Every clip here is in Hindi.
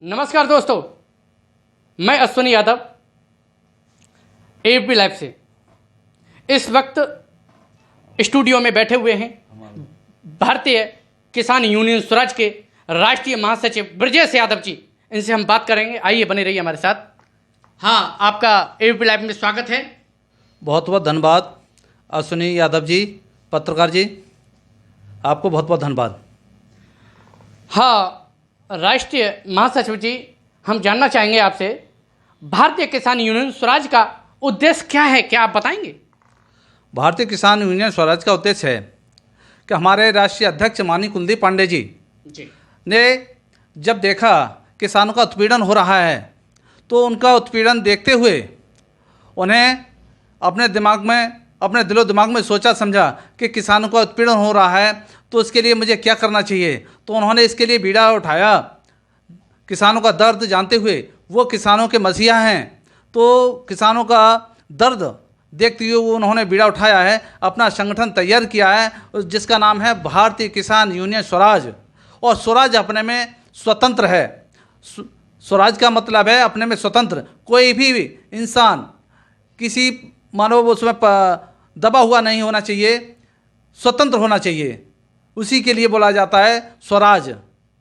नमस्कार दोस्तों, मैं अश्विनी यादव एबीपी लाइव से इस वक्त स्टूडियो में बैठे हुए हैं भारतीय किसान यूनियन स्वराज के राष्ट्रीय महासचिव ब्रजेश यादव जी। इनसे हम बात करेंगे। आइए, बने रहिए हमारे साथ। हाँ, आपका एबीपी लाइव में स्वागत है। बहुत बहुत धन्यवाद अश्विनी यादव जी, पत्रकार जी, आपको बहुत बहुत धन्यवाद। हाँ, राष्ट्रीय महासचिव जी, हम जानना चाहेंगे आपसे, भारतीय किसान यूनियन स्वराज का उद्देश्य क्या है, क्या आप बताएंगे? भारतीय किसान यूनियन स्वराज का उद्देश्य है कि हमारे राष्ट्रीय अध्यक्ष माननीय कुलदीप पांडे जी ने जब देखा किसानों का उत्पीड़न हो रहा है तो उनका उत्पीड़न देखते हुए उन्हें अपने दिलो दिमाग में सोचा समझा कि किसानों का उत्पीड़न हो रहा है तो उसके लिए मुझे क्या करना चाहिए। तो उन्होंने इसके लिए बीड़ा उठाया। किसानों का दर्द जानते हुए, वो किसानों के मसीहा हैं, तो किसानों का दर्द देखते हुए वो उन्होंने बीड़ा उठाया है, अपना संगठन तैयार किया है जिसका नाम है भारतीय किसान यूनियन स्वराज। और स्वराज अपने में स्वतंत्र है। स्वराज का मतलब है अपने में स्वतंत्र। कोई भी इंसान किसी मानो उसमें दबा हुआ नहीं होना चाहिए, स्वतंत्र होना चाहिए। उसी के लिए बोला जाता है स्वराज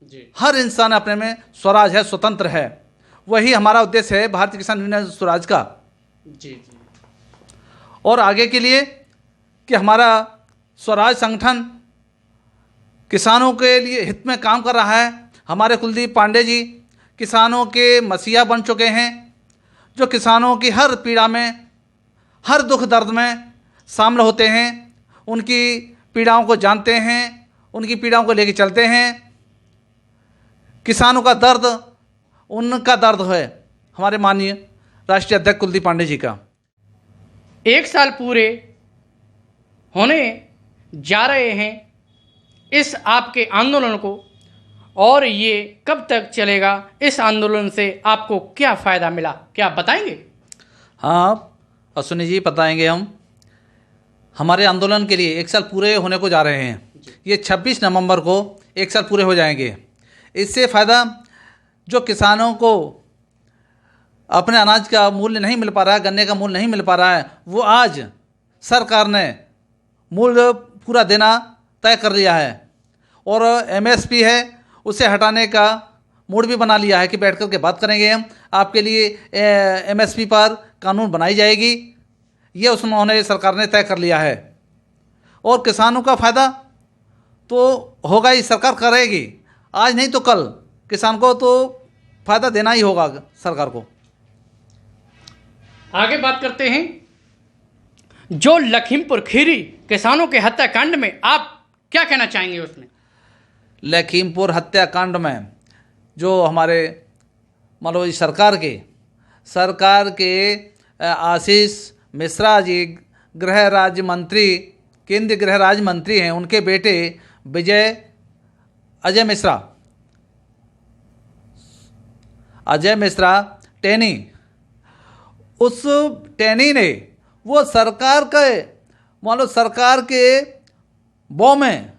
जी। हर इंसान अपने में स्वराज है, स्वतंत्र है। वही हमारा उद्देश्य है भारतीय किसान यूनियन स्वराज का जी। और आगे के लिए कि हमारा स्वराज संगठन किसानों के लिए हित में काम कर रहा है। हमारे कुलदीप पांडे जी किसानों के मसीहा बन चुके हैं, जो किसानों की हर पीड़ा में, हर दुख दर्द में शामिल होते हैं, उनकी पीड़ाओं को जानते हैं, उनकी पीड़ाओं को लेकर चलते हैं। किसानों का दर्द उनका दर्द है, हमारे माननीय राष्ट्रीय अध्यक्ष कुलदीप पांडे जी का। एक साल पूरे होने जा रहे हैं इस आपके आंदोलन को, और ये कब तक चलेगा? इस आंदोलन से आपको क्या फ़ायदा मिला, क्या आप बताएंगे? हाँ अश्विनी जी, बताएंगे हम। हमारे आंदोलन के लिए एक साल पूरे होने को जा रहे हैं। ये 26 नवंबर को एक साल पूरे हो जाएंगे। इससे फ़ायदा, जो किसानों को अपने अनाज का मूल्य नहीं मिल पा रहा है, गन्ने का मूल्य नहीं मिल पा रहा है, वो आज सरकार ने मूल्य पूरा देना तय कर लिया है। और एमएसपी है, उसे हटाने का मूड भी बना लिया है कि बैठ कर के बात करेंगे हम, आपके लिए एमएसपी पर कानून बनाई जाएगी। ये उन्होंने सरकार ने तय कर लिया है। और किसानों का फ़ायदा तो होगा ही, सरकार करेगी। आज नहीं तो कल किसान को तो फ़ायदा देना ही होगा सरकार को। आगे बात करते हैं, जो लखीमपुर खीरी किसानों के हत्याकांड में आप क्या कहना चाहेंगे? उसमें लखीमपुर हत्याकांड में जो हमारे मतलब सरकार के आशीष मिश्रा जी गृह राज्य मंत्री, केंद्रीय गृह राज्य मंत्री हैं, उनके बेटे अजय मिश्रा टैनी, उस टैनी ने वो सरकार के मान लो सरकार के बौ में,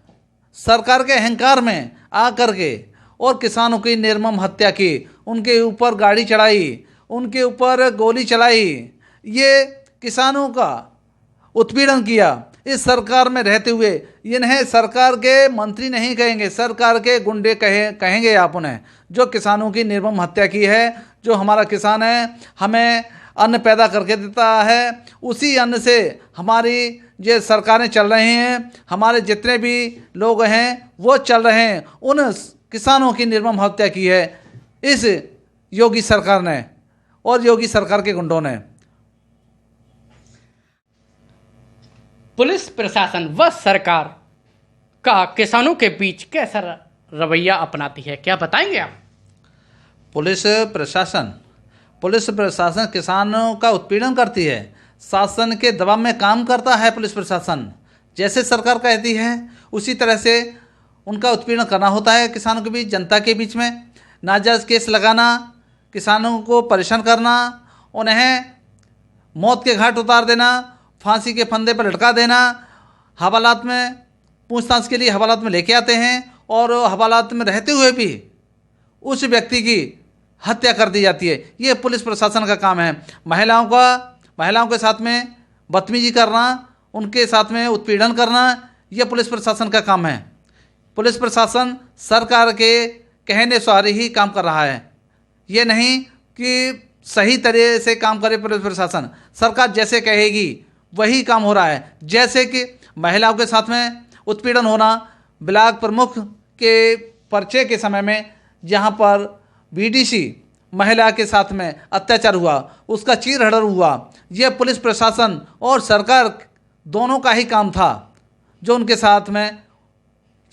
सरकार के अहंकार में आकर के और किसानों की निर्मम हत्या की, उनके ऊपर गाड़ी चढ़ाई, उनके ऊपर गोली चलाई, ये किसानों का उत्पीड़न किया। इस सरकार में रहते हुए इन्हें सरकार के मंत्री नहीं कहेंगे, सरकार के गुंडे कहेंगे आप उन्हें, जो किसानों की निर्मम हत्या की है। जो हमारा किसान है, हमें अन्न पैदा करके देता है, उसी अन्न से हमारी जो सरकारें चल रही हैं, हमारे जितने भी लोग हैं वो चल रहे हैं। उन किसानों की निर्मम हत्या की है इस योगी सरकार ने और योगी सरकार के गुंडों ने। पुलिस प्रशासन व सरकार का किसानों के बीच कैसा रवैया अपनाती है, क्या बताएंगे आप? पुलिस प्रशासन किसानों का उत्पीड़न करती है, शासन के दबाव में काम करता है। पुलिस प्रशासन जैसे सरकार कहती है उसी तरह से उनका उत्पीड़न करना होता है किसानों के बीच, जनता के बीच में। नाजायज़ केस लगाना, किसानों को परेशान करना, उन्हें मौत के घाट उतार देना, फांसी के फंदे पर लटका देना, हवालात में पूछताछ के लिए हवालात में लेके आते हैं और हवालात में रहते हुए भी उस व्यक्ति की हत्या कर दी जाती है। ये पुलिस प्रशासन का काम है। महिलाओं के साथ में बदतमीजी करना, उनके साथ में उत्पीड़न करना, यह पुलिस प्रशासन का काम है। पुलिस प्रशासन सरकार के कहने सहारे ही काम कर रहा है। ये नहीं कि सही तरह से काम करे पुलिस प्रशासन। सरकार जैसे कहेगी वही काम हो रहा है। जैसे कि महिलाओं के साथ में उत्पीड़न होना, ब्लॉक प्रमुख के पर्चे के समय में जहाँ पर बीडीसी महिला के साथ में अत्याचार हुआ, उसका चीरहरण हुआ, यह पुलिस प्रशासन और सरकार दोनों का ही काम था। जो उनके साथ में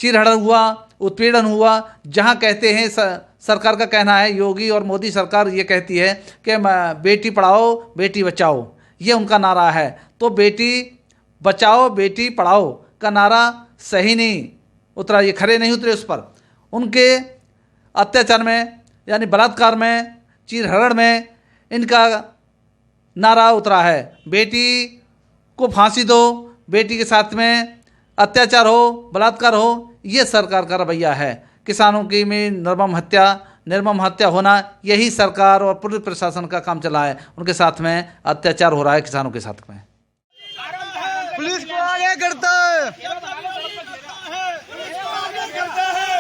चीरहरण हुआ, उत्पीड़न हुआ, जहाँ कहते हैं सरकार का कहना है, योगी और मोदी सरकार ये कहती है कि बेटी पढ़ाओ बेटी बचाओ, ये उनका नारा है। तो बेटी बचाओ बेटी पढ़ाओ का नारा सही नहीं उतरा, ये खरे नहीं उतरे उस पर। उनके अत्याचार में यानी बलात्कार में, चीरहरण में इनका नारा उतरा है, बेटी को फांसी दो, बेटी के साथ में अत्याचार हो, बलात्कार हो, ये सरकार का रवैया है। किसानों की में निर्मम हत्या होना, यही सरकार और पुलिस प्रशासन का काम चला है। उनके साथ में अत्याचार हो रहा है किसानों के साथ में। पुलिस को आगे करता है। पुलिस को आगे करता है।